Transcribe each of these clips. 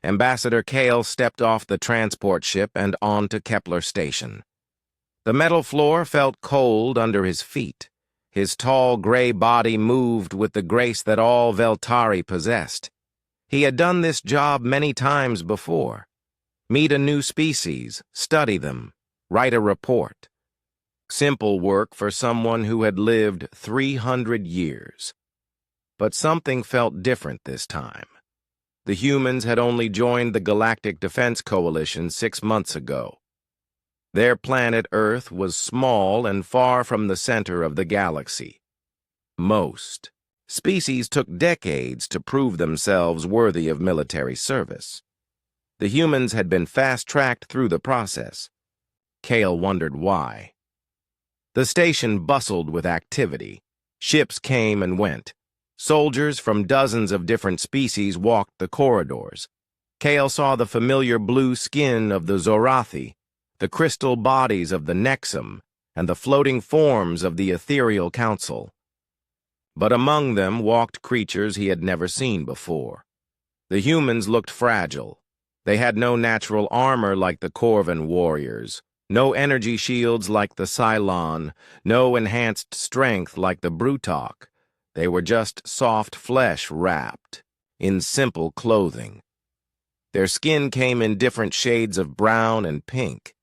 Ambassador Kale stepped off the transport ship and onto Kepler Station. The metal floor felt cold under his feet. His tall gray body moved with the grace that all Veltari possessed. He had done this job many times before. Meet a new species, study them, write a report. Simple work for someone who had lived 300 years. But something felt different this time. The humans had only joined the Galactic Defense Coalition 6 months ago. Their planet Earth was small and far from the center of the galaxy. Most species took decades to prove themselves worthy of military service. The humans had been fast-tracked through the process. Kale wondered why. The station bustled with activity. Ships came and went. Soldiers from dozens of different species walked the corridors. Kale saw the familiar blue skin of the Zorathi, the crystal bodies of the Nexum, and the floating forms of the Ethereal Council. But among them walked creatures he had never seen before. The humans looked fragile. They had no natural armor like the Corvan warriors, no energy shields like the Cylon, no enhanced strength like the Brutok. They were just soft flesh wrapped in simple clothing. Their skin came in different shades of brown and pink.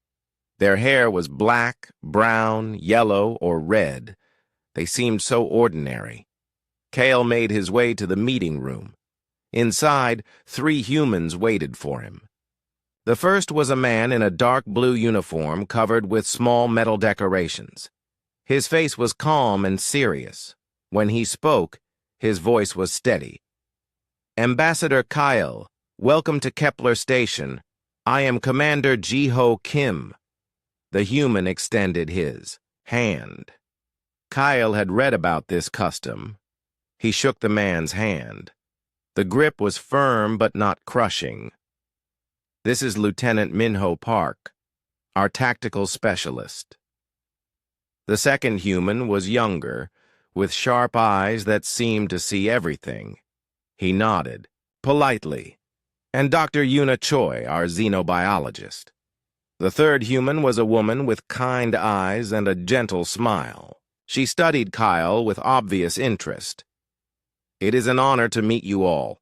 Their hair was black, brown, yellow, or red. They seemed so ordinary. Kale made his way to the meeting room. Inside, 3 humans waited for him. The first was a man in a dark blue uniform covered with small metal decorations. His face was calm and serious. When he spoke, his voice was steady. "Ambassador Kyle, welcome to Kepler Station. I am Commander Jiho Kim." The human extended his hand. Kyle had read about this custom. He shook the man's hand. The grip was firm but not crushing. "This is Lieutenant Minho Park, our tactical specialist." The second human was younger, with sharp eyes that seemed to see everything. He nodded, politely. "And Dr. Yuna Choi, our xenobiologist." The third human was a woman with kind eyes and a gentle smile. She studied Kyle with obvious interest. "It is an honor to meet you all,"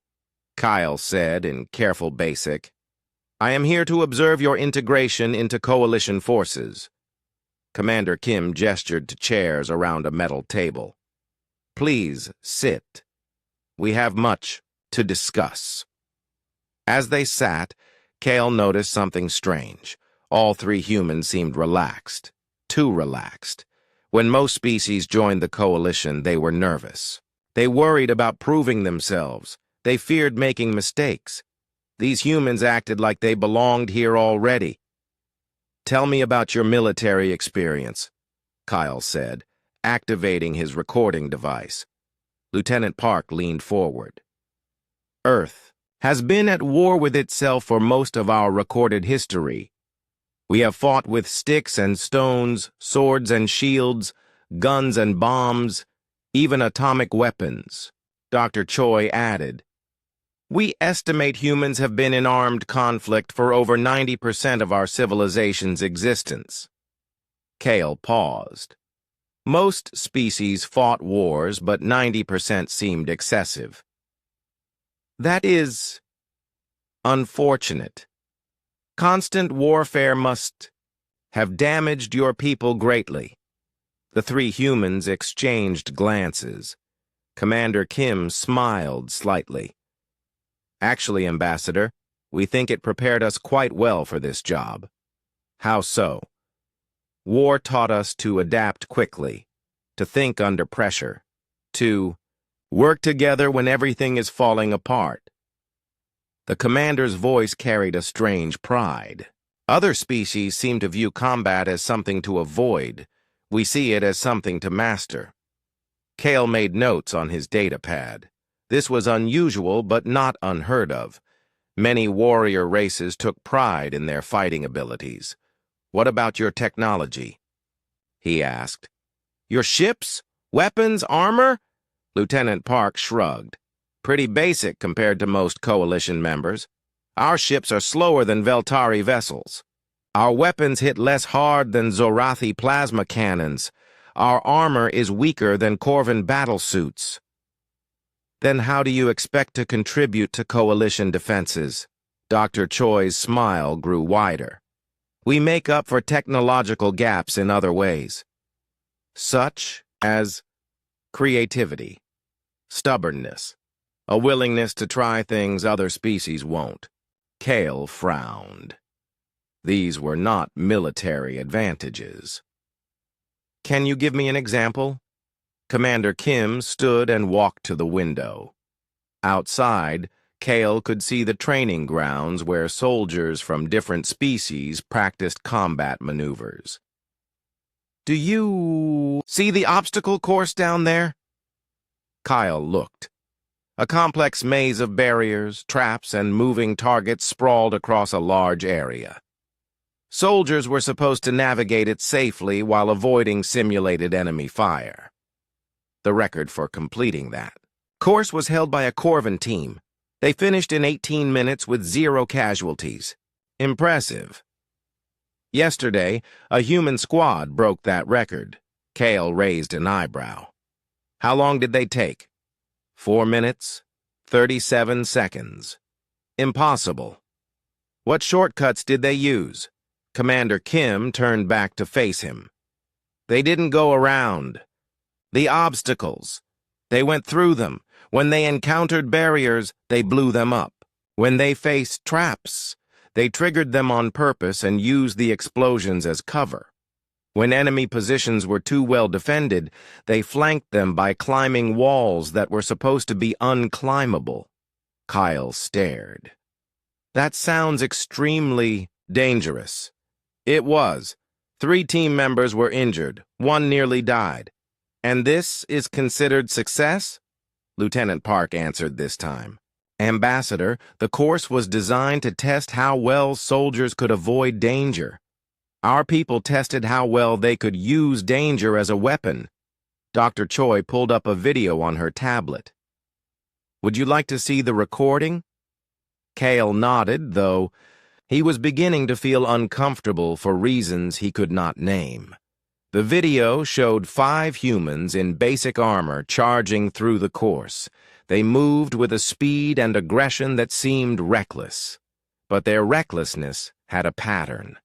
Kyle said in careful basic. "I am here to observe your integration into coalition forces." Commander Kim gestured to chairs around a metal table. "Please sit. We have much to discuss." As they sat, Kale noticed something strange. All 3 humans seemed relaxed, too relaxed. When most species joined the coalition, they were nervous. They worried about proving themselves. They feared making mistakes. These humans acted like they belonged here already. "Tell me about your military experience," Kyle said, activating his recording device. Lieutenant Park leaned forward. "Earth has been at war with itself for most of our recorded history. We have fought with sticks and stones, swords and shields, guns and bombs, even atomic weapons." Dr. Choi added, "We estimate humans have been in armed conflict for over 90% of our civilization's existence." Kale paused. Most species fought wars, but 90% seemed excessive. "That is unfortunate. Constant warfare must have damaged your people greatly." The 3 humans exchanged glances. Commander Kim smiled slightly. "Actually, Ambassador, we think it prepared us quite well for this job." "How so?" "War taught us to adapt quickly, to think under pressure, to work together when everything is falling apart." The commander's voice carried a strange pride. "Other species seem to view combat as something to avoid. We see it as something to master." Kale made notes on his data pad. This was unusual but not unheard of. Many warrior races took pride in their fighting abilities. "What about your technology?" he asked. "Your ships? Weapons? Armor?" Lieutenant Park shrugged. "Pretty basic compared to most coalition members. Our ships are slower than Veltari vessels. Our weapons hit less hard than Zorathi plasma cannons. Our armor is weaker than Corvan battlesuits. Then how do you expect to contribute to coalition defenses? Dr. Choi's smile grew wider. We make up for technological gaps in other ways, such as creativity, stubbornness, a willingness to try things other species won't. Kale frowned. These were not military advantages. Can you give me an example? Commander Kim stood and walked to the window. Outside, Kale could see the training grounds where soldiers from different species practiced combat maneuvers. Do you see the obstacle course down there? Kyle looked. A complex maze of barriers, traps, and moving targets sprawled across a large area. Soldiers were supposed to navigate it safely while avoiding simulated enemy fire. The record for completing that course was held by a Corvan team. They finished in 18 minutes with 0 casualties. Impressive. Yesterday, a human squad broke that record. Kale raised an eyebrow. How long did they take? 4 minutes, 37 seconds. Impossible. What shortcuts did they use? Commander Kim turned back to face him. They didn't go around. The obstacles. They went through them. When they encountered barriers, they blew them up. When they faced traps, they triggered them on purpose and used the explosions as cover. When enemy positions were too well defended, they flanked them by climbing walls that were supposed to be unclimbable. Kyle stared. That sounds extremely dangerous. It was. 3 team members were injured. 1 nearly died. And this is considered success? Lieutenant Park answered this time. Ambassador, the course was designed to test how well soldiers could avoid danger. Our people tested how well they could use danger as a weapon. Dr. Choi pulled up a video on her tablet. Would you like to see the recording? Kale nodded, though he was beginning to feel uncomfortable for reasons he could not name. The video showed 5 humans in basic armor charging through the course. They moved with a speed and aggression that seemed reckless. But their recklessness had a pattern.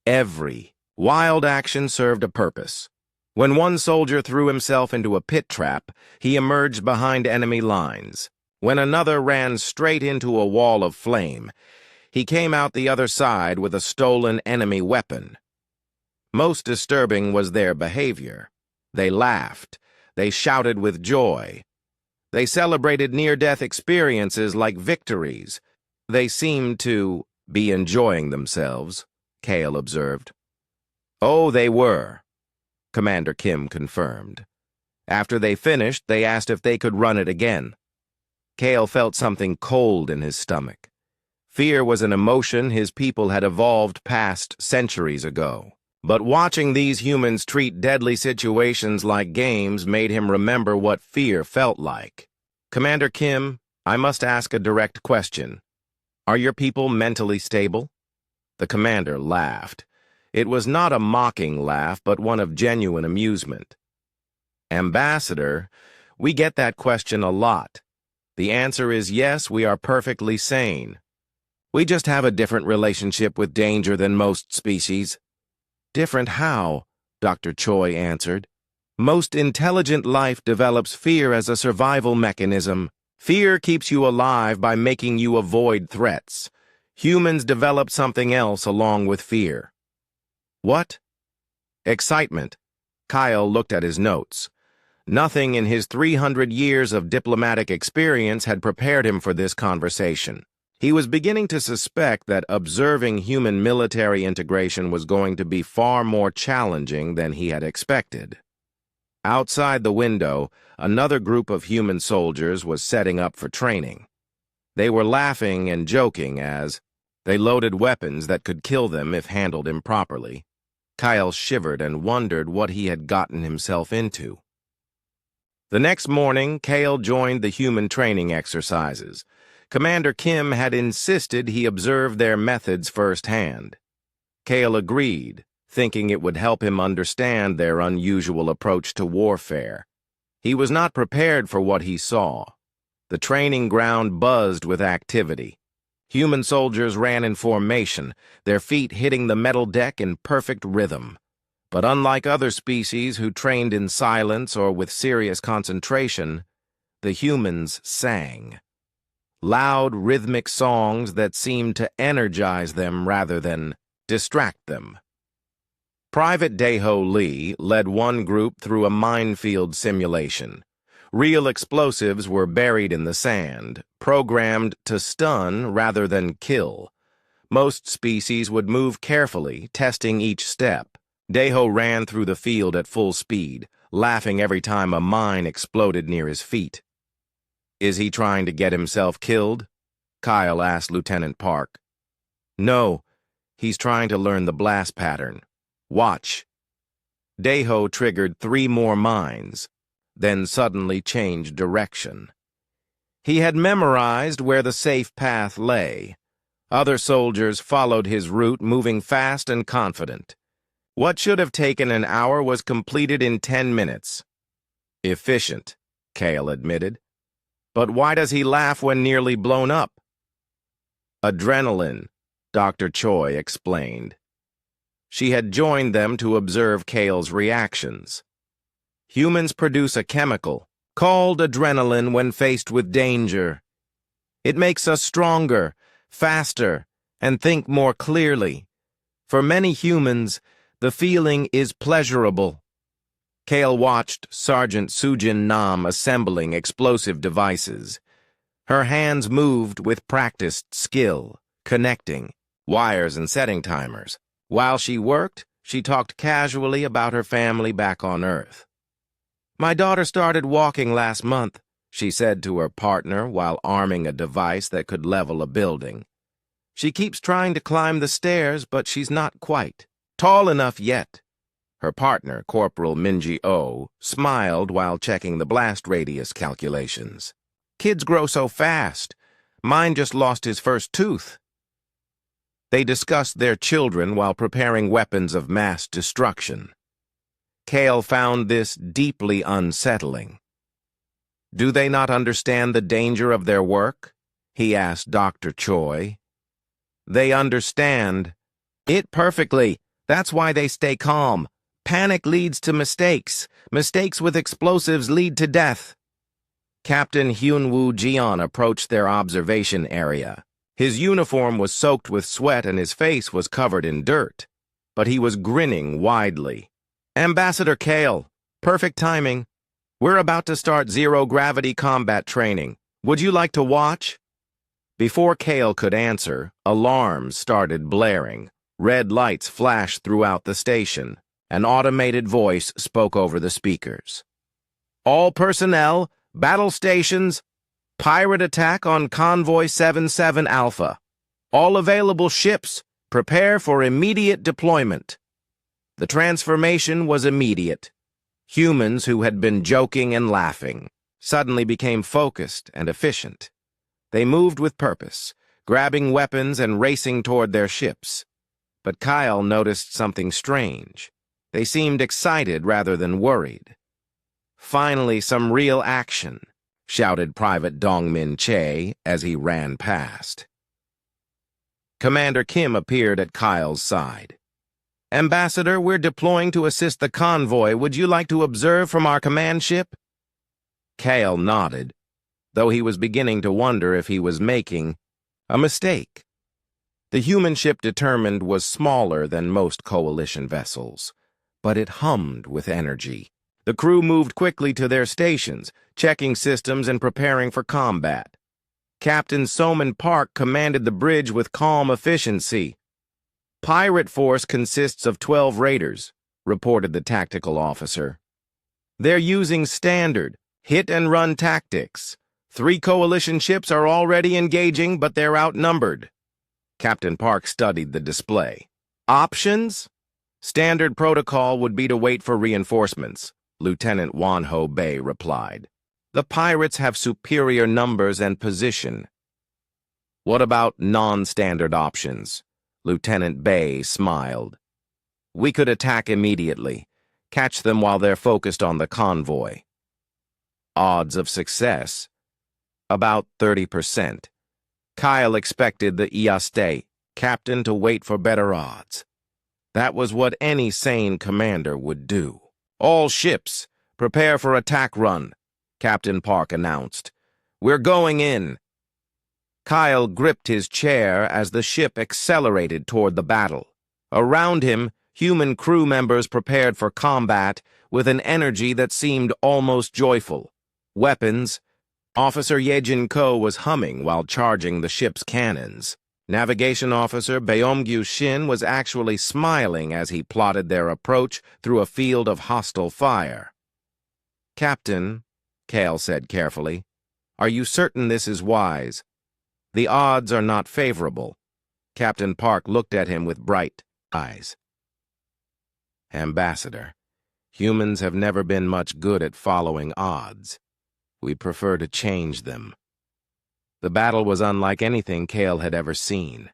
Every wild action served a purpose. When one soldier threw himself into a pit trap, he emerged behind enemy lines. When another ran straight into a wall of flame, he came out the other side with a stolen enemy weapon. Most disturbing was their behavior. They laughed. They shouted with joy. They celebrated near-death experiences like victories. They seemed to be enjoying themselves, Kale observed. Oh, they were, Commander Kim confirmed. After they finished, they asked if they could run it again. Kale felt something cold in his stomach. Fear was an emotion his people had evolved past centuries ago. But watching these humans treat deadly situations like games made him remember what fear felt like. Commander Kim, I must ask a direct question. Are your people mentally stable? The commander laughed. It was not a mocking laugh, but one of genuine amusement. Ambassador, we get that question a lot. The answer is yes, we are perfectly sane. We just have a different relationship with danger than most species. Different how? Dr. Choi answered. Most intelligent life develops fear as a survival mechanism. Fear keeps you alive by making you avoid threats. Humans develop something else along with fear. What? Excitement. Kyle looked at his notes. Nothing in his 300 years of diplomatic experience had prepared him for this conversation. He was beginning to suspect that observing human military integration was going to be far more challenging than he had expected. Outside the window, another group of human soldiers was setting up for training. They were laughing and joking as they loaded weapons that could kill them if handled improperly. Kyle shivered and wondered what he had gotten himself into. The next morning, Kale joined the human training exercises. Commander Kim had insisted he observe their methods firsthand. Cale agreed, thinking it would help him understand their unusual approach to warfare. He was not prepared for what he saw. The training ground buzzed with activity. Human soldiers ran in formation, their feet hitting the metal deck in perfect rhythm. But unlike other species who trained in silence or with serious concentration, the humans sang. Loud, rhythmic songs that seemed to energize them rather than distract them. Private Daeho Lee led one group through a minefield simulation. Real explosives were buried in the sand, programmed to stun rather than kill. Most species would move carefully, testing each step. Daeho ran through the field at full speed, laughing every time a mine exploded near his feet. "Is he trying to get himself killed?" Kyle asked Lieutenant Park. "No, he's trying to learn the blast pattern. Watch." Daeho triggered 3 more mines, then suddenly changed direction. He had memorized where the safe path lay. Other soldiers followed his route, moving fast and confident. What should have taken an hour was completed in 10 minutes. "Efficient," Cale admitted. "But why does he laugh when nearly blown up?" "Adrenaline," Dr. Choi explained. She had joined them to observe Cale's reactions. Humans produce a chemical called adrenaline when faced with danger. It makes us stronger, faster, and think more clearly. For many humans, the feeling is pleasurable. Cale watched Sergeant Sujin Nam assembling explosive devices. Her hands moved with practiced skill, connecting wires and setting timers. While she worked, she talked casually about her family back on Earth. "My daughter started walking last month," she said to her partner while arming a device that could level a building. "She keeps trying to climb the stairs, but she's not quite tall enough yet." Her partner, Corporal Minji Oh, smiled while checking the blast radius calculations. "Kids grow so fast. Mine just lost his first tooth." They discussed their children while preparing weapons of mass destruction. Cale found this deeply unsettling. "Do they not understand the danger of their work?" he asked Dr. Choi. "They understand it perfectly. That's why they stay calm. Panic leads to mistakes. Mistakes with explosives lead to death." Captain Hyunwoo Jian approached their observation area. His uniform was soaked with sweat and his face was covered in dirt, but he was grinning widely. "Ambassador Cale, perfect timing. We're about to start zero-gravity combat training. Would you like to watch?" Before Cale could answer, alarms started blaring. Red lights flashed throughout the station. An automated voice spoke over the speakers. "All personnel, battle stations, pirate attack on Convoy 77 Alpha. All available ships, prepare for immediate deployment." The transformation was immediate. Humans who had been joking and laughing suddenly became focused and efficient. They moved with purpose, grabbing weapons and racing toward their ships. But Kyle noticed something strange. They seemed excited rather than worried. "Finally, some real action," shouted Private Dongmin Che as he ran past. Commander Kim appeared at Kyle's side. "Ambassador, we're deploying to assist the convoy. Would you like to observe from our command ship?" Kyle nodded, though he was beginning to wonder if he was making a mistake. The human ship determined was smaller than most coalition vessels, but it hummed with energy. The crew moved quickly to their stations, checking systems and preparing for combat. Captain Soman Park commanded the bridge with calm efficiency. "Pirate force consists of 12 raiders," reported the tactical officer. "They're using standard hit-and-run tactics. 3 coalition ships are already engaging, but they're outnumbered." Captain Park studied the display. "Options? Standard protocol would be to wait for reinforcements," Lieutenant Wanho Bay replied. "The pirates have superior numbers and position." What about non-standard options? Lieutenant Bay smiled. We could attack immediately, catch them while they're focused on the convoy. Odds of success? About 30%. Kyle expected the IASTE captain to wait for better odds. That was what any sane commander would do. All ships, prepare for attack run, Captain Park announced. We're going in. Kyle gripped his chair as the ship accelerated toward the battle. Around him, human crew members prepared for combat with an energy that seemed almost joyful. Weapons. Officer Yejin Ko was humming while charging the ship's cannons. Navigation Officer Beomgyu Shin was actually smiling as he plotted their approach through a field of hostile fire. Captain, Kale said carefully, are you certain this is wise? The odds are not favorable. Captain Park looked at him with bright eyes. Ambassador, humans have never been much good at following odds. We prefer to change them. The battle was unlike anything Kale had ever seen.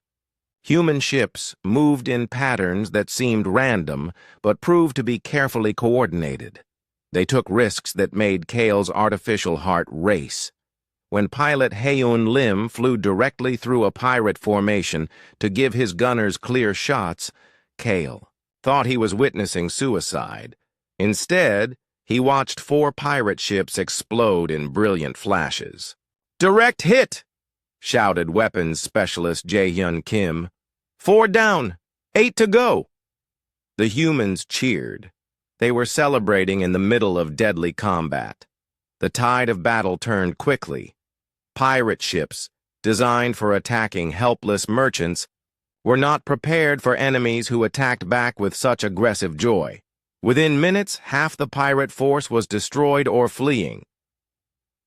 Human ships moved in patterns that seemed random, but proved to be carefully coordinated. They took risks that made Kale's artificial heart race. When pilot Heun Lim flew directly through a pirate formation to give his gunners clear shots, Kale thought he was witnessing suicide. Instead, he watched 4 pirate ships explode in brilliant flashes. "Direct hit!" shouted weapons specialist Jae-hyun Kim. 4 down, 8 to go. The humans cheered. They were celebrating in the middle of deadly combat. The tide of battle turned quickly. Pirate ships, designed for attacking helpless merchants, were not prepared for enemies who attacked back with such aggressive joy. Within minutes, half the pirate force was destroyed or fleeing.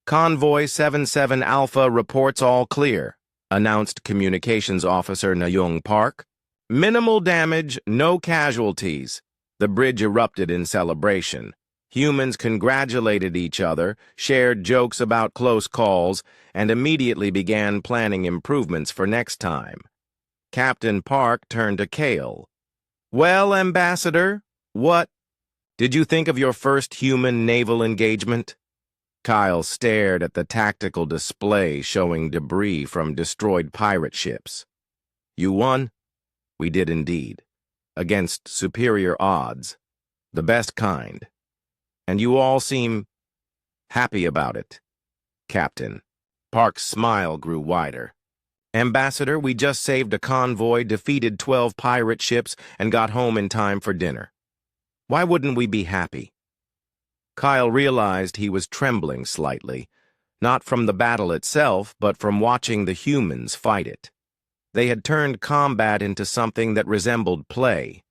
Convoy 77 Alpha reports all clear, announced Communications Officer Nayoung Park. Minimal damage, no casualties. The bridge erupted in celebration. Humans congratulated each other, shared jokes about close calls, and immediately began planning improvements for next time. Captain Park turned to Kale. Well, Ambassador, what did you think of your first human naval engagement? Kyle stared at the tactical display showing debris from destroyed pirate ships. You won? We did indeed. Against superior odds. The best kind. And you all seem happy about it. Captain. Park's smile grew wider. Ambassador, we just saved a convoy, defeated 12 pirate ships, and got home in time for dinner. Why wouldn't we be happy? Kyle realized he was trembling slightly, not from the battle itself, but from watching the humans fight it. They had turned combat into something that resembled play.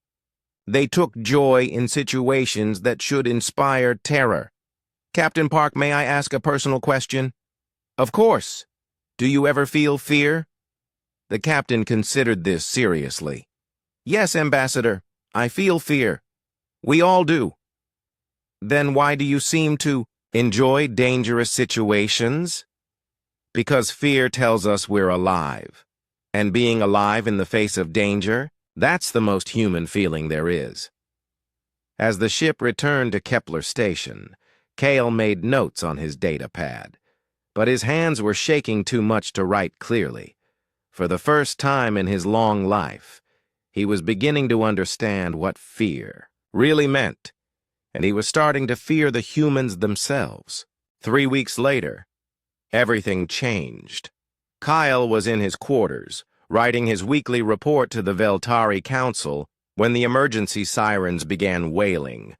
They took joy in situations that should inspire terror. Captain Park, may I ask a personal question? Of course. Do you ever feel fear? The captain considered this seriously. Yes, Ambassador, I feel fear. We all do. Then why do you seem to enjoy dangerous situations? Because fear tells us we're alive. And being alive in the face of danger, that's the most human feeling there is. As the ship returned to Kepler Station, Kale made notes on his data pad. But his hands were shaking too much to write clearly. For the first time in his long life, he was beginning to understand what fear really meant. And he was starting to fear the humans themselves. 3 weeks later, everything changed. Kyle was in his quarters, writing his weekly report to the Veltari Council when the emergency sirens began wailing.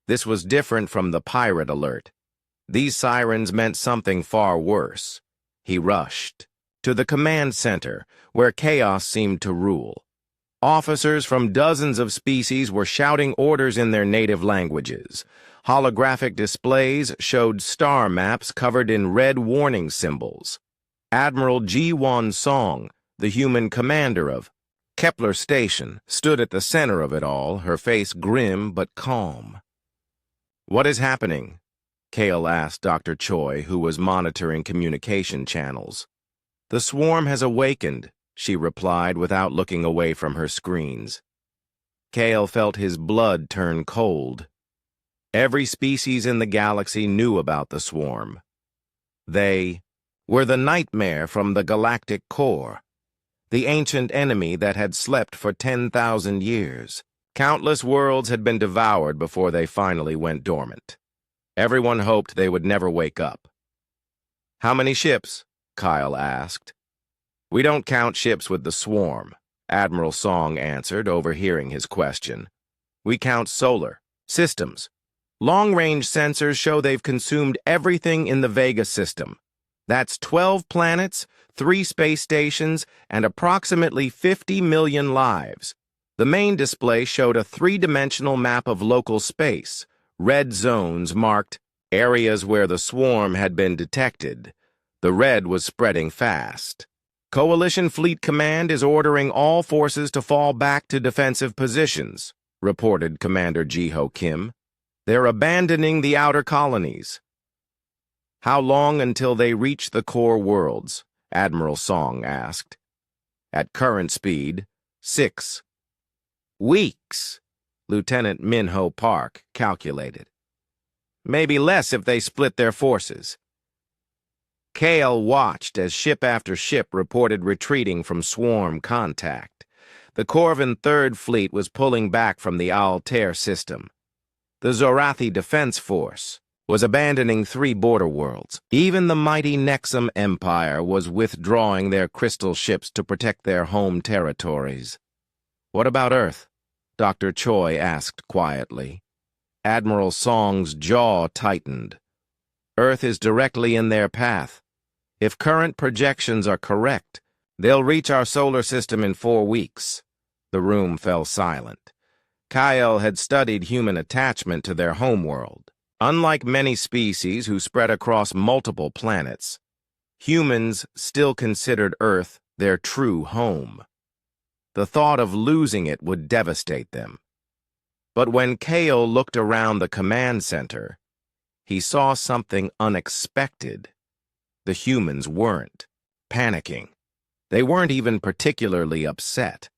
This was different from the pirate alert. These sirens meant something far worse. He rushed to the command center, where chaos seemed to rule. Officers from dozens of species were shouting orders in their native languages. Holographic displays showed star maps covered in red warning symbols. Admiral Ji-won Song, the human commander of Kepler Station, stood at the center of it all, her face grim but calm. What is happening? Kale asked Dr. Choi, who was monitoring communication channels. "The swarm has awakened," she replied without looking away from her screens. Kale felt his blood turn cold. Every species in the galaxy knew about the swarm. They were the nightmare from the galactic core, the ancient enemy that had slept for 10,000 years. Countless worlds had been devoured before they finally went dormant. Everyone hoped they would never wake up. "How many ships?" Kyle asked. "We don't count ships with the swarm," Admiral Song answered, overhearing his question. "We count solar systems. Long-range sensors show they've consumed everything in the Vega system. That's 12 planets, 3 space stations, and approximately 50 million lives." The main display showed a 3-dimensional map of local space, red zones marked areas where the swarm had been detected. The red was spreading fast. "Coalition Fleet Command is ordering all forces to fall back to defensive positions," reported Commander Jiho Kim. "They're abandoning the outer colonies." "How long until they reach the core worlds?" Admiral Song asked. "At current speed, 6 weeks," Lieutenant Minho Park calculated. "Maybe less if they split their forces." Kale watched as ship after ship reported retreating from swarm contact. The Corvin Third Fleet was pulling back from the Altair system. The Zorathi Defense Force was abandoning 3 border worlds. Even the mighty Nexum Empire was withdrawing their crystal ships to protect their home territories. "What about Earth?" Dr. Choi asked quietly. Admiral Song's jaw tightened. "Earth is directly in their path. If current projections are correct, they'll reach our solar system in 4 weeks. The room fell silent. Kyle had studied human attachment to their homeworld. Unlike many species who spread across multiple planets, humans still considered Earth their true home. The thought of losing it would devastate them. But when Kale looked around the command center, he saw something unexpected. The humans weren't panicking. They weren't even particularly upset.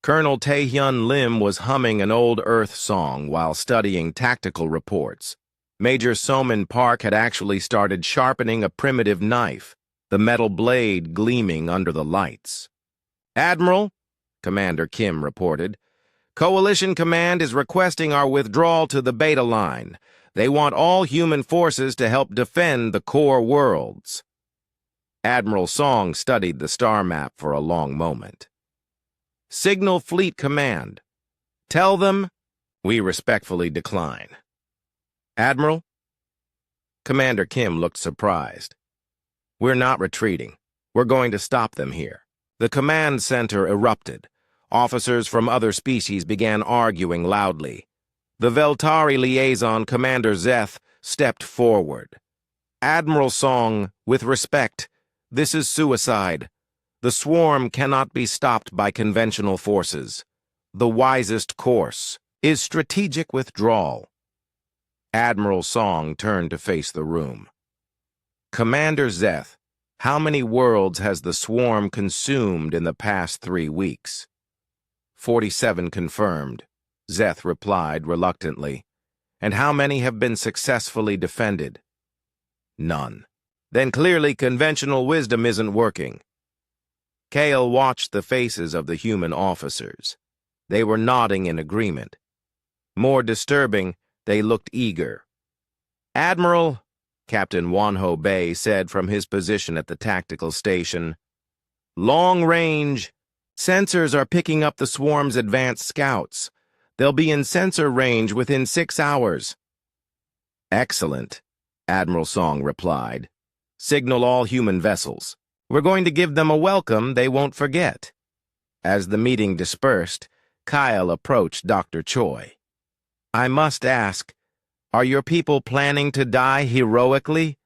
Colonel Tae-hyun Lim was humming an old Earth song while studying tactical reports. Major Somin Park had actually started sharpening a primitive knife, the metal blade gleaming under the lights. "Admiral," Commander Kim reported, "Coalition Command is requesting our withdrawal to the Beta Line. They want all human forces to help defend the core worlds." Admiral Song studied the star map for a long moment. "Signal Fleet Command. Tell them we respectfully decline." "Admiral?" Commander Kim looked surprised. "We're not retreating. We're going to stop them here." The command center erupted. Officers from other species began arguing loudly. The Veltari liaison, Commander Zeth, stepped forward. "Admiral Song, with respect, this is suicide. The swarm cannot be stopped by conventional forces. The wisest course is strategic withdrawal." Admiral Song turned to face the room. "Commander Zeth, how many worlds has the swarm consumed in the past 3 weeks?" 47 confirmed, Zeth replied reluctantly. "And how many have been successfully defended?" "None." "Then clearly conventional wisdom isn't working." Kale watched the faces of the human officers. They were nodding in agreement. More disturbing, they looked eager. "Admiral," Captain Wonho Bay said from his position at the tactical station, "long range. Sensors are picking up the swarm's advanced scouts. They'll be in sensor range within 6 hours. "Excellent," Admiral Song replied. "Signal all human vessels. We're going to give them a welcome they won't forget." As the meeting dispersed, Kyle approached Dr. Choi. "I must ask, are your people planning to die heroically?"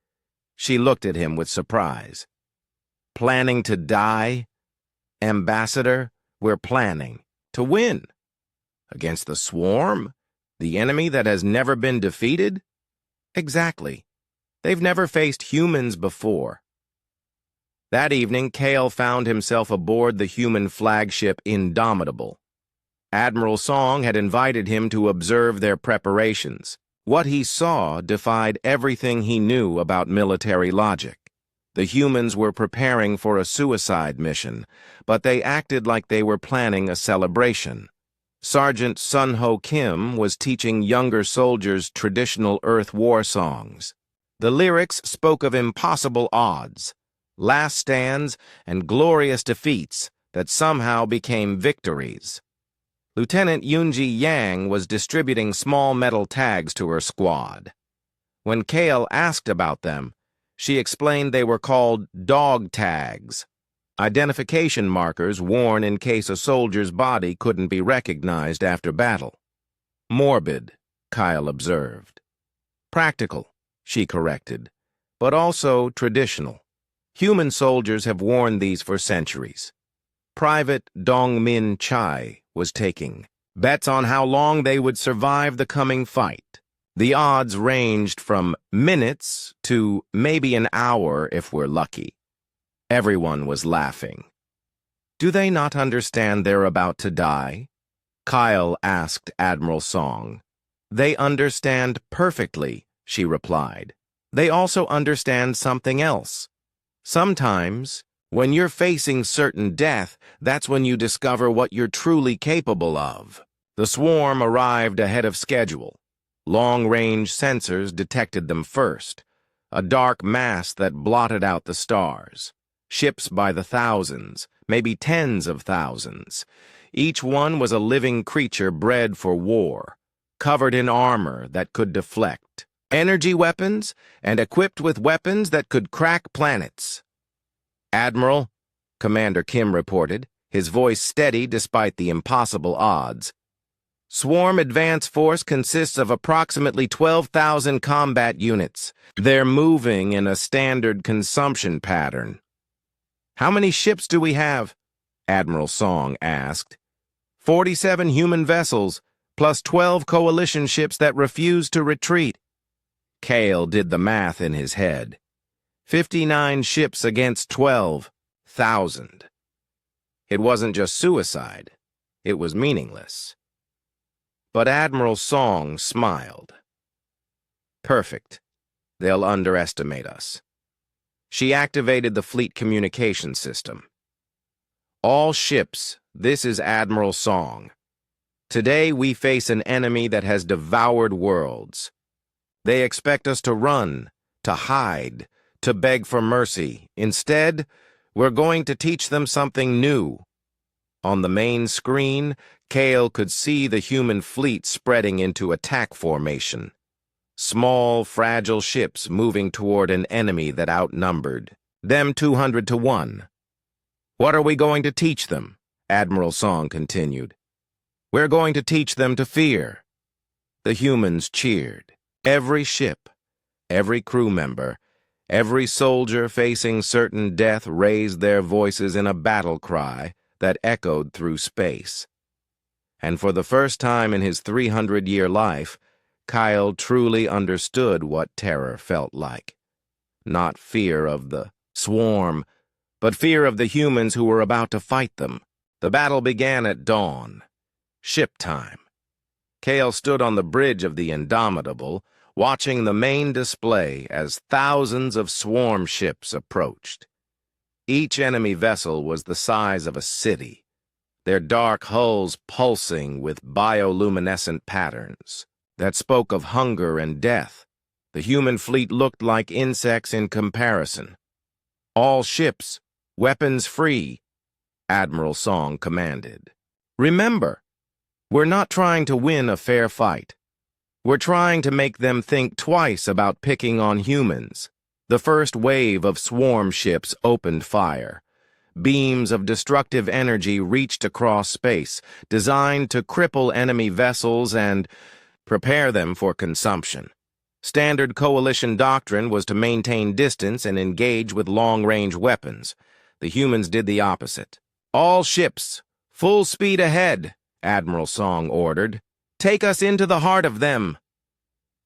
She looked at him with surprise. "Planning to die? Ambassador, we're planning to win. Against the swarm? The enemy that has never been defeated?" "Exactly. They've never faced humans before." That evening, Kale found himself aboard the human flagship Indomitable. Admiral Song had invited him to observe their preparations. What he saw defied everything he knew about military logic. The humans were preparing for a suicide mission, but they acted like they were planning a celebration. Sergeant Sun Ho Kim was teaching younger soldiers traditional Earth war songs. The lyrics spoke of impossible odds, last stands, and glorious defeats that somehow became victories. Lieutenant Yunji Yang was distributing small metal tags to her squad. When Kale asked about them, she explained they were called dog tags, identification markers worn in case a soldier's body couldn't be recognized after battle. Morbid, Kyle observed. Practical, she corrected, but also traditional. Human soldiers have worn these for centuries. Private Dong Min Chai was taking bets on how long they would survive the coming fight. The odds ranged from minutes to maybe an hour if we're lucky. Everyone was laughing. Do they not understand they're about to die? Kyle asked Admiral Song. They understand perfectly, she replied. They also understand something else. Sometimes, when you're facing certain death, that's when you discover what you're truly capable of. The swarm arrived ahead of schedule. Long-range sensors detected them first. A dark mass that blotted out the stars. Ships by the thousands, maybe tens of thousands. Each one was a living creature bred for war, covered in armor that could deflect, energy weapons, and equipped with weapons that could crack planets. Admiral, Commander Kim reported, his voice steady despite the impossible odds. Swarm Advance Force consists of approximately 12,000 combat units. They're moving in a standard consumption pattern. How many ships do we have? Admiral Song asked. 47 human vessels, plus 12 coalition ships that refuse to retreat. Kale did the math in his head. 59 ships against 12,000. It wasn't just suicide. It was meaningless. But Admiral Song smiled. Perfect. They'll underestimate us. She activated the fleet communication system. All ships, this is Admiral Song. Today we face an enemy that has devoured worlds. They expect us to run, to hide, to beg for mercy. Instead, we're going to teach them something new. On the main screen, Kale could see the human fleet spreading into attack formation. Small, fragile ships moving toward an enemy that outnumbered them 200 to 1. What are we going to teach them? Admiral Song continued. We're going to teach them to fear. The humans cheered. Every ship, every crew member, every soldier facing certain death raised their voices in a battle cry that echoed through space. And for the first time in his 300-year life, Kyle truly understood what terror felt like. Not fear of the swarm, but fear of the humans who were about to fight them. The battle began at dawn. Ship time. Kale stood on the bridge of the Indomitable, watching the main display as thousands of swarm ships approached. Each enemy vessel was the size of a city, their dark hulls pulsing with bioluminescent patterns that spoke of hunger and death. The human fleet looked like insects in comparison. All ships, weapons free, Admiral Song commanded. Remember, we're not trying to win a fair fight. We're trying to make them think twice about picking on humans. The first wave of swarm ships opened fire. Beams of destructive energy reached across space, designed to cripple enemy vessels and prepare them for consumption. Standard coalition doctrine was to maintain distance and engage with long-range weapons. The humans did the opposite. All ships, full speed ahead, Admiral Song ordered. Take us into the heart of them.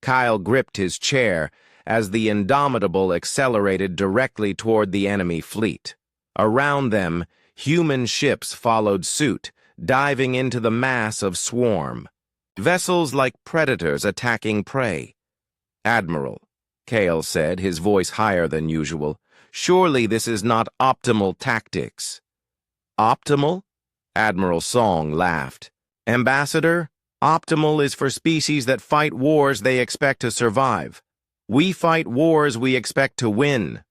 Kyle gripped his chair as the Indomitable accelerated directly toward the enemy fleet. Around them, human ships followed suit, diving into the mass of swarm. Vessels like predators attacking prey. "Admiral," Cale said, his voice higher than usual, "surely this is not optimal tactics." "Optimal?" Admiral Song laughed. "Ambassador, optimal is for species that fight wars they expect to survive. We fight wars we expect to win."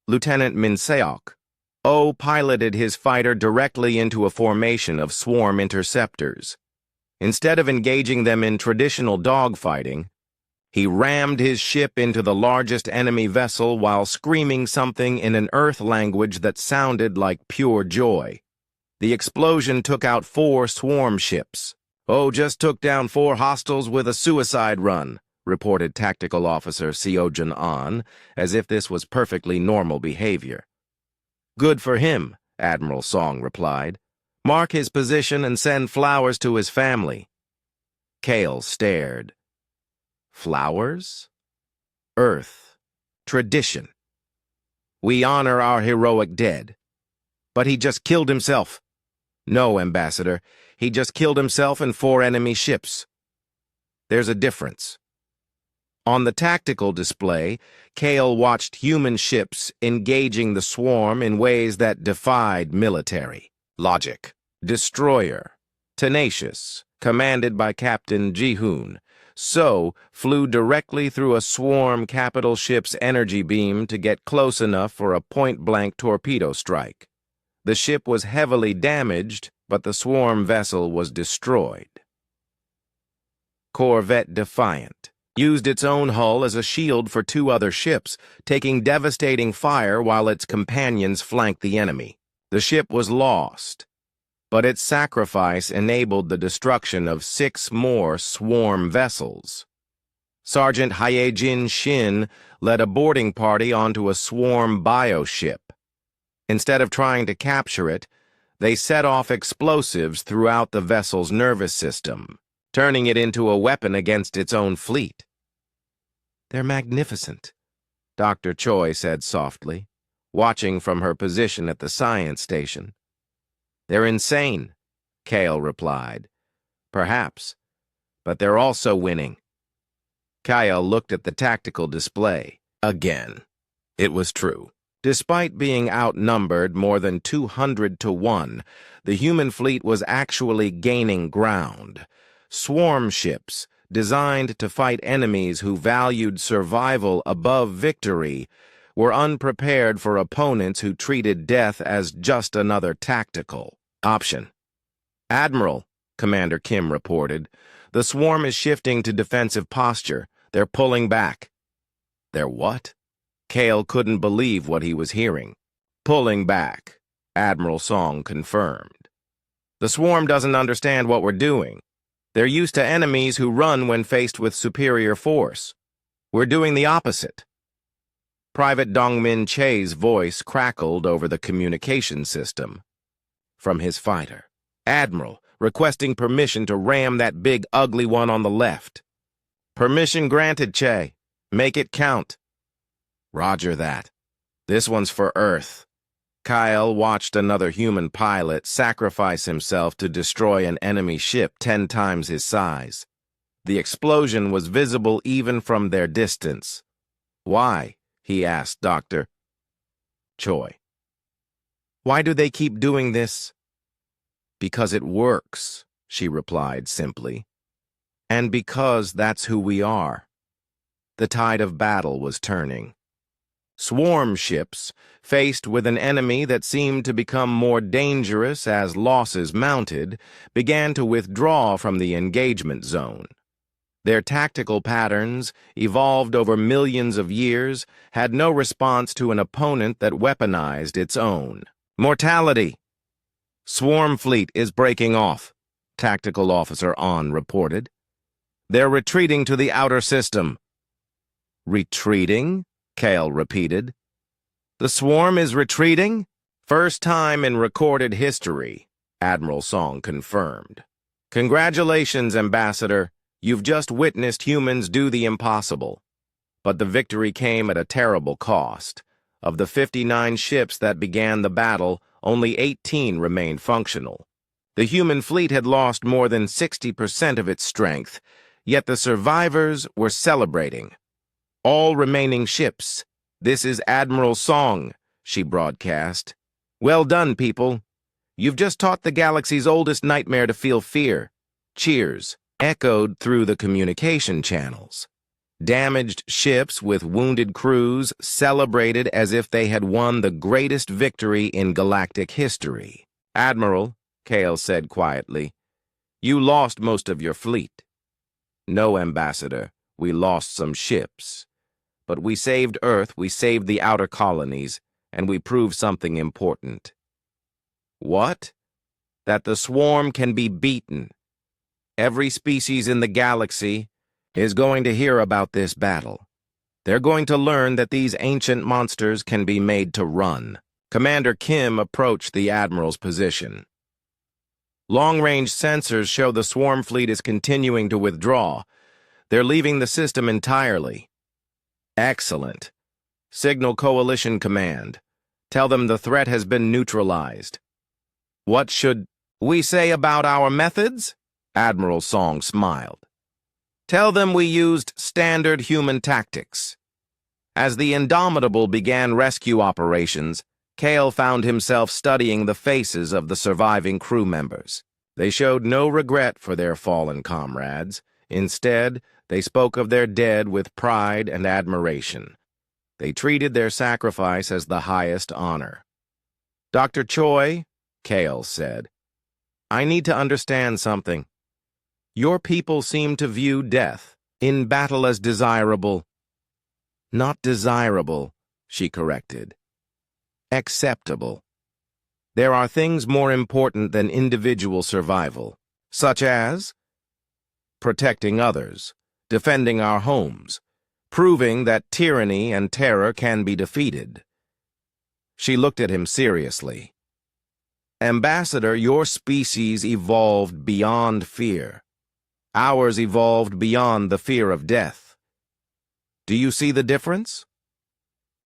Lieutenant Minseok piloted his fighter directly into a formation of swarm interceptors. Instead of engaging them in traditional dogfighting, he rammed his ship into the largest enemy vessel while screaming something in an Earth language that sounded like pure joy. The explosion took out 4 swarm ships. "Just took down 4 hostiles with a suicide run," reported Tactical Officer Seojun An, as if this was perfectly normal behavior. "Good for him," Admiral Song replied. "Mark his position and send flowers to his family." Cale stared. Flowers? Earth. Tradition. "We honor our heroic dead." "But he just killed himself." "No, Ambassador. He just killed himself and 4 enemy ships." "There's a difference." On the tactical display, Cale watched human ships engaging the swarm in ways that defied military logic. Destroyer, tenacious, commanded by Captain Ji-hoon, flew directly through a swarm capital ship's energy beam to get close enough for a point-blank torpedo strike. The ship was heavily damaged, but the swarm vessel was destroyed. Corvette Defiant used its own hull as a shield for 2 other ships, taking devastating fire while its companions flanked the enemy. The ship was lost, but its sacrifice enabled the destruction of 6 more swarm vessels. Sergeant Hyejin Shin led a boarding party onto a swarm bioship. Instead of trying to capture it, they set off explosives throughout the vessel's nervous system, turning it into a weapon against its own fleet. "They're magnificent," Dr. Choi said softly, watching from her position at the science station. "They're insane," Cale replied. "Perhaps, but they're also winning." Kyle looked at the tactical display. Again, it was true. Despite being outnumbered more than 200 to 1, the human fleet was actually gaining ground. Swarm ships, designed to fight enemies who valued survival above victory, were unprepared for opponents who treated death as just another tactical option. "Admiral," Commander Kim reported, "the swarm is shifting to defensive posture. They're pulling back." "They're what?" Cale couldn't believe what he was hearing. "Pulling back," Admiral Song confirmed. "The swarm doesn't understand what we're doing. They're used to enemies who run when faced with superior force. We're doing the opposite." Private Dongmin Che's voice crackled over the communication system. From his fighter, "Admiral, requesting permission to ram that big ugly one on the left." "Permission granted, Che. Make it count." "Roger that. This one's for Earth." Kyle watched another human pilot sacrifice himself to destroy an enemy ship 10 times his size. The explosion was visible even from their distance. "Why?" he asked Dr. Choi. "Why do they keep doing this?" "Because it works," she replied simply. "And because that's who we are." The tide of battle was turning. Swarm ships, faced with an enemy that seemed to become more dangerous as losses mounted, began to withdraw from the engagement zone. Their tactical patterns, evolved over millions of years, had no response to an opponent that weaponized its own. "Mortality! Swarm fleet is breaking off," Tactical Officer An reported. "They're retreating to the outer system." "Retreating?" Cale repeated. "The swarm is retreating?" "First time in recorded history," Admiral Song confirmed. "Congratulations, Ambassador. You've just witnessed humans do the impossible." But the victory came at a terrible cost. Of the 59 ships that began the battle, only 18 remained functional. The human fleet had lost more than 60% of its strength, yet the survivors were celebrating. "All remaining ships, this is Admiral Song," she broadcast. "Well done, people. You've just taught the galaxy's oldest nightmare to feel fear." Cheers echoed through the communication channels. Damaged ships with wounded crews celebrated as if they had won the greatest victory in galactic history. "Admiral," Kale said quietly, "you lost most of your fleet." "No, Ambassador, we lost some ships. But we saved Earth, we saved the outer colonies, and we proved something important." "What?" "That the swarm can be beaten. Every species in the galaxy is going to hear about this battle. They're going to learn that these ancient monsters can be made to run." Commander Kim approached the Admiral's position. "Long-range sensors show the swarm fleet is continuing to withdraw. They're leaving the system entirely." "Excellent. Signal Coalition Command. Tell them the threat has been neutralized." "What should we say about our methods?" Admiral Song smiled. "Tell them we used standard human tactics." As the Indomitable began rescue operations, Kale found himself studying the faces of the surviving crew members. They showed no regret for their fallen comrades. Instead, they spoke of their dead with pride and admiration. They treated their sacrifice as the highest honor. "Dr. Choi," Kale said, "I need to understand something. Your people seem to view death in battle as desirable." "Not desirable," she corrected. "Acceptable. There are things more important than individual survival, such as protecting others, defending our homes, proving that tyranny and terror can be defeated." She looked at him seriously. "Ambassador, your species evolved beyond fear. Ours evolved beyond the fear of death. Do you see the difference?"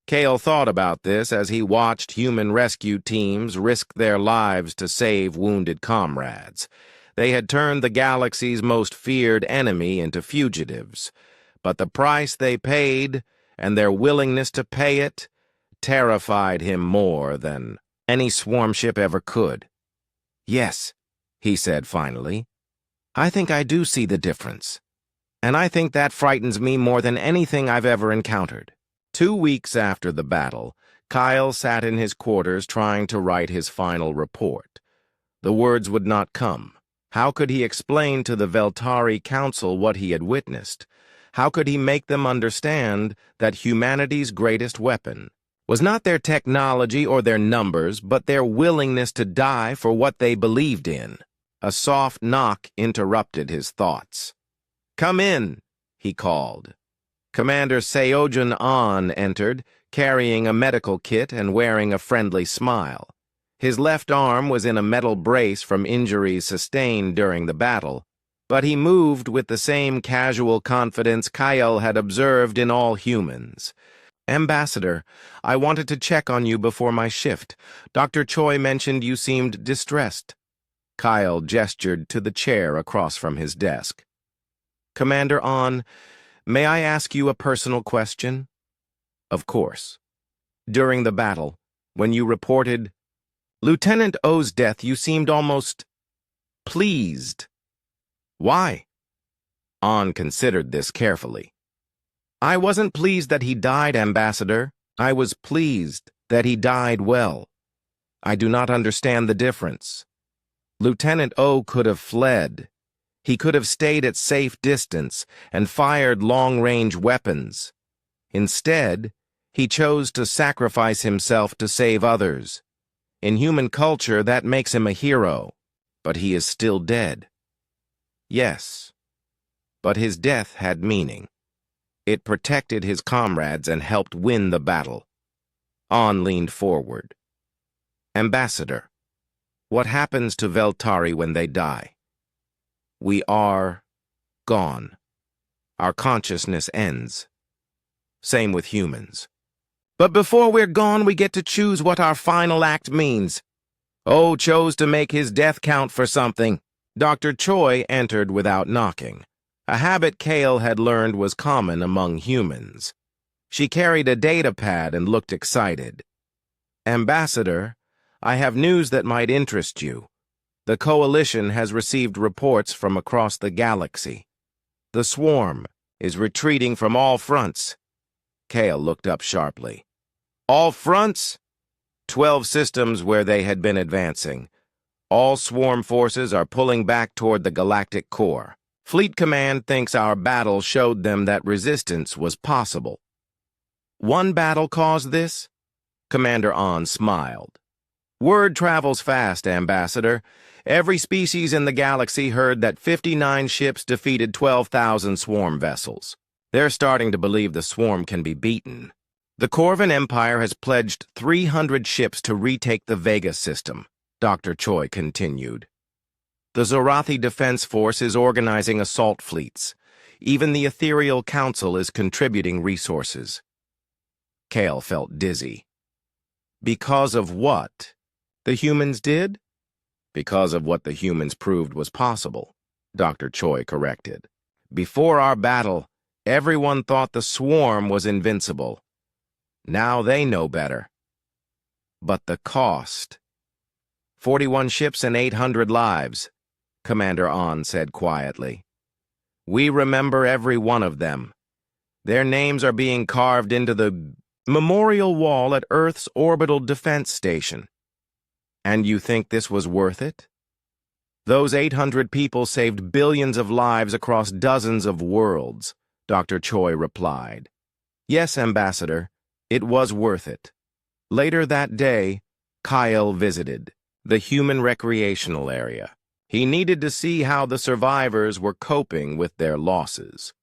Kale thought about this as he watched human rescue teams risk their lives to save wounded comrades. They had turned the galaxy's most feared enemy into fugitives, but the price they paid, and their willingness to pay it, terrified him more than any swarm ship ever could. "Yes," he said finally, "I think I do see the difference. And I think that frightens me more than anything I've ever encountered." 2 weeks after the battle, Kyle sat in his quarters trying to write his final report. The words would not come. How could he explain to the Veltari Council what he had witnessed? How could he make them understand that humanity's greatest weapon was not their technology or their numbers, but their willingness to die for what they believed in? A soft knock interrupted his thoughts. "Come in," he called. Commander Seojun An entered, carrying a medical kit and wearing a friendly smile. His left arm was in a metal brace from injuries sustained during the battle, but he moved with the same casual confidence Kyle had observed in all humans. "Ambassador, I wanted to check on you before my shift. Dr. Choi mentioned you seemed distressed." Kyle gestured to the chair across from his desk. "Commander An, may I ask you a personal question?" "Of course." "During the battle, when you reported Lieutenant O's death, you seemed almost pleased. Why?" An considered this carefully. "I wasn't pleased that he died, Ambassador. I was pleased that he died well. I do not understand the difference. Lieutenant O could have fled. He could have stayed at safe distance and fired long-range weapons. Instead, he chose to sacrifice himself to save others. In human culture, that makes him a hero, but he is still dead." "Yes, but his death had meaning. It protected his comrades and helped win the battle." An leaned forward. "Ambassador, what happens to Veltari when they die? We are gone. Our consciousness ends. Same with humans. But before we're gone, we get to choose what our final act means. O chose to make his death count for something. Dr. Choi entered without knocking, a habit Kale had learned was common among humans. She carried a data pad and looked excited. Ambassador, I have news that might interest you. The Coalition has received reports from across the galaxy. The swarm is retreating from all fronts. Kale looked up sharply. All fronts? 12 systems where they had been advancing. All swarm forces are pulling back toward the Galactic core. Fleet Command thinks our battle showed them that resistance was possible. One battle caused this? Commander An smiled. Word travels fast, Ambassador. Every species in the galaxy heard that 59 ships defeated 12,000 swarm vessels. They're starting to believe the swarm can be beaten. The Corvan Empire has pledged 300 ships to retake the Vega system, Dr. Choi continued. The Zorathi Defense Force is organizing assault fleets. Even the Ethereal Council is contributing resources. Kale felt dizzy. Because of what? The humans did? Because of what the humans proved was possible, Dr. Choi corrected. Before our battle, everyone thought the swarm was invincible. Now they know better. But the cost. 41 ships and 800 lives, Commander An said quietly. We remember every one of them. Their names are being carved into the memorial wall at Earth's orbital defense station. And you think this was worth it? Those 800 people saved billions of lives across dozens of worlds, Dr. Choi replied. Yes, Ambassador, it was worth it. Later that day, Kyle visited the human recreational area. He needed to see how the survivors were coping with their losses.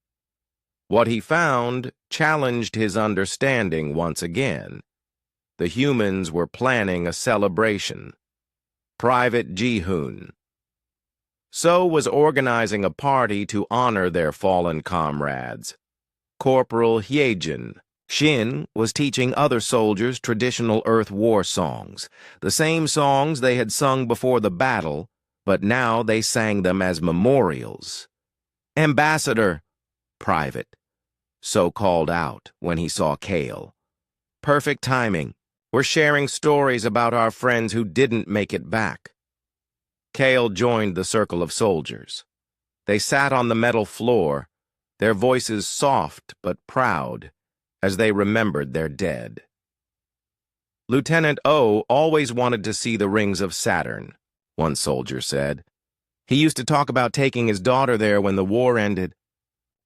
What he found challenged his understanding once again. The humans were planning a celebration. Private Ji-hoon. So was organizing a party to honor their fallen comrades. Corporal Hyejin Shin was teaching other soldiers traditional Earth war songs, the same songs they had sung before the battle, but now they sang them as memorials. Ambassador, Private, so called out when he saw Kale. Perfect timing. We're sharing stories about our friends who didn't make it back. Kale joined the circle of soldiers. They sat on the metal floor, their voices soft but proud, as they remembered their dead. Lieutenant O always wanted to see the rings of Saturn, one soldier said. He used to talk about taking his daughter there when the war ended.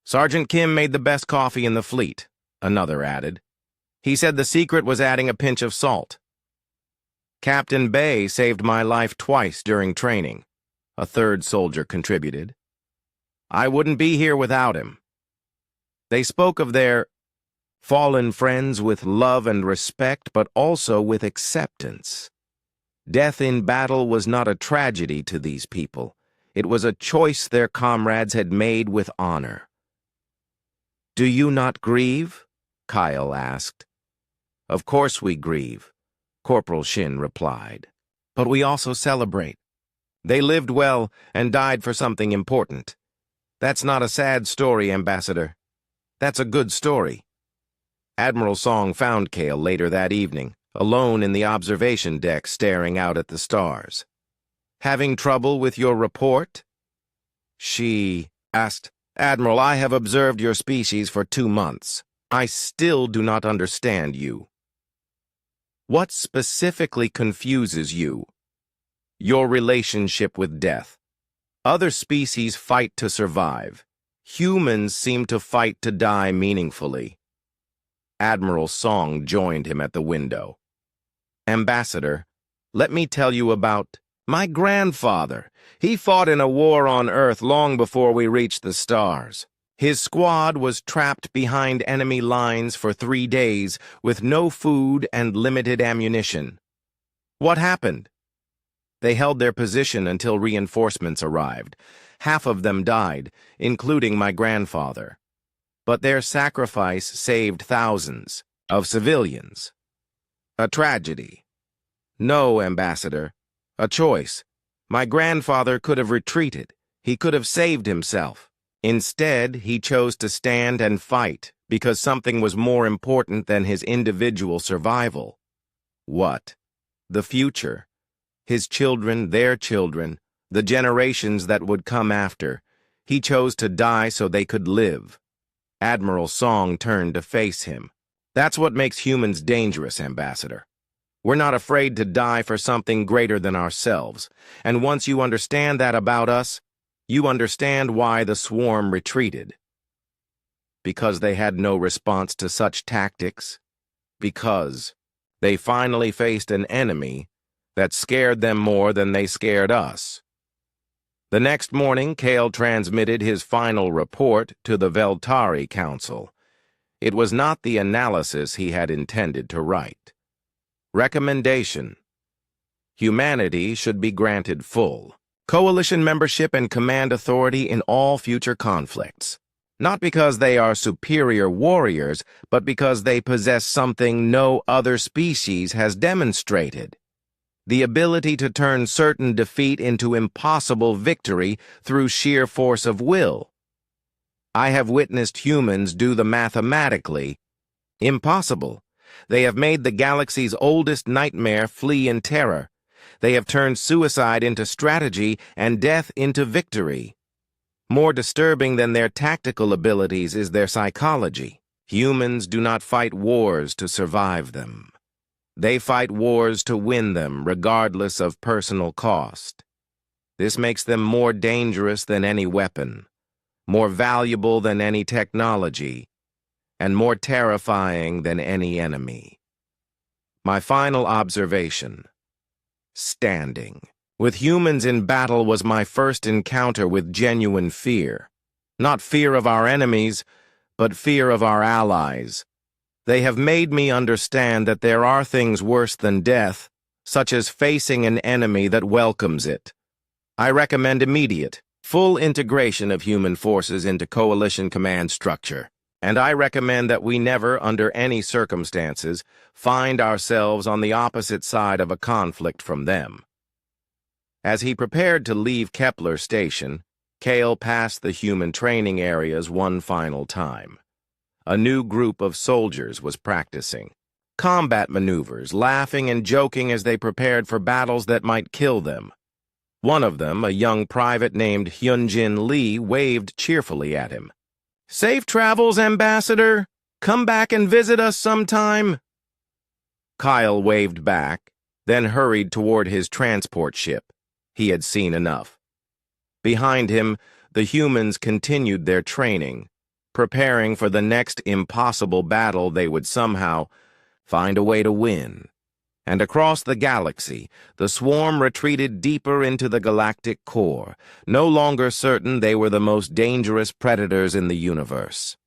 Sergeant Kim made the best coffee in the fleet, another added. He said the secret was adding a pinch of salt. Captain Bay saved my life twice during training, a third soldier contributed. I wouldn't be here without him. They spoke of their fallen friends with love and respect, but also with acceptance. Death in battle was not a tragedy to these people. It was a choice their comrades had made with honor. Do you not grieve? Kyle asked. Of course we grieve, Corporal Shin replied. But we also celebrate. They lived well and died for something important. That's not a sad story, Ambassador. That's a good story. Admiral Song found Kale later that evening, alone in the observation deck staring out at the stars. Having trouble with your report? She asked. Admiral, I have observed your species for 2 months. I still do not understand you. What specifically confuses you? Your relationship with death. Other species fight to survive. Humans seem to fight to die meaningfully. Admiral Song joined him at the window. Ambassador, let me tell you about my grandfather. He fought in a war on Earth long before we reached the stars. His squad was trapped behind enemy lines for 3 days with no food and limited ammunition. What happened? They held their position until reinforcements arrived. Half of them died, including my grandfather. but their sacrifice saved thousands of civilians. A tragedy. No, Ambassador. A choice. My grandfather could have retreated. He could have saved himself. Instead, he chose to stand and fight because something was more important than his individual survival. What? The future. His children, their children, the generations that would come after. He chose to die so they could live. Admiral Song turned to face him. That's what makes humans dangerous, Ambassador. We're not afraid to die for something greater than ourselves. And once you understand that about us, you understand why the swarm retreated. Because they had no response to such tactics. Because they finally faced an enemy that scared them more than they scared us. The next morning, Kale transmitted his final report to the Veltari Council. It was not the analysis he had intended to write. Recommendation: humanity should be granted full coalition membership and command authority in all future conflicts. Not because they are superior warriors, but because they possess something no other species has demonstrated: the ability to turn certain defeat into impossible victory through sheer force of will. I have witnessed humans do the mathematically impossible. They have made the galaxy's oldest nightmare flee in terror. They have turned suicide into strategy and death into victory. More disturbing than their tactical abilities is their psychology. Humans do not fight wars to survive them. They fight wars to win them, regardless of personal cost. This makes them more dangerous than any weapon, more valuable than any technology, and more terrifying than any enemy. My final observation: standing with humans in battle was my first encounter with genuine fear. Not fear of our enemies, but fear of our allies. They have made me understand that there are things worse than death, such as facing an enemy that welcomes it. I recommend immediate, full integration of human forces into coalition command structure. And I recommend that we never, under any circumstances, find ourselves on the opposite side of a conflict from them. As he prepared to leave Kepler Station, Kale passed the human training areas one final time. A new group of soldiers was practicing combat maneuvers, laughing and joking as they prepared for battles that might kill them. One of them, a young private named Hyunjin Lee, waved cheerfully at him. "Safe travels, Ambassador. Come back and visit us sometime." Kyle waved back, then hurried toward his transport ship. He had seen enough. Behind him, the humans continued their training, preparing for the next impossible battle they would somehow find a way to win. And across the galaxy, the swarm retreated deeper into the galactic core, no longer certain they were the most dangerous predators in the universe.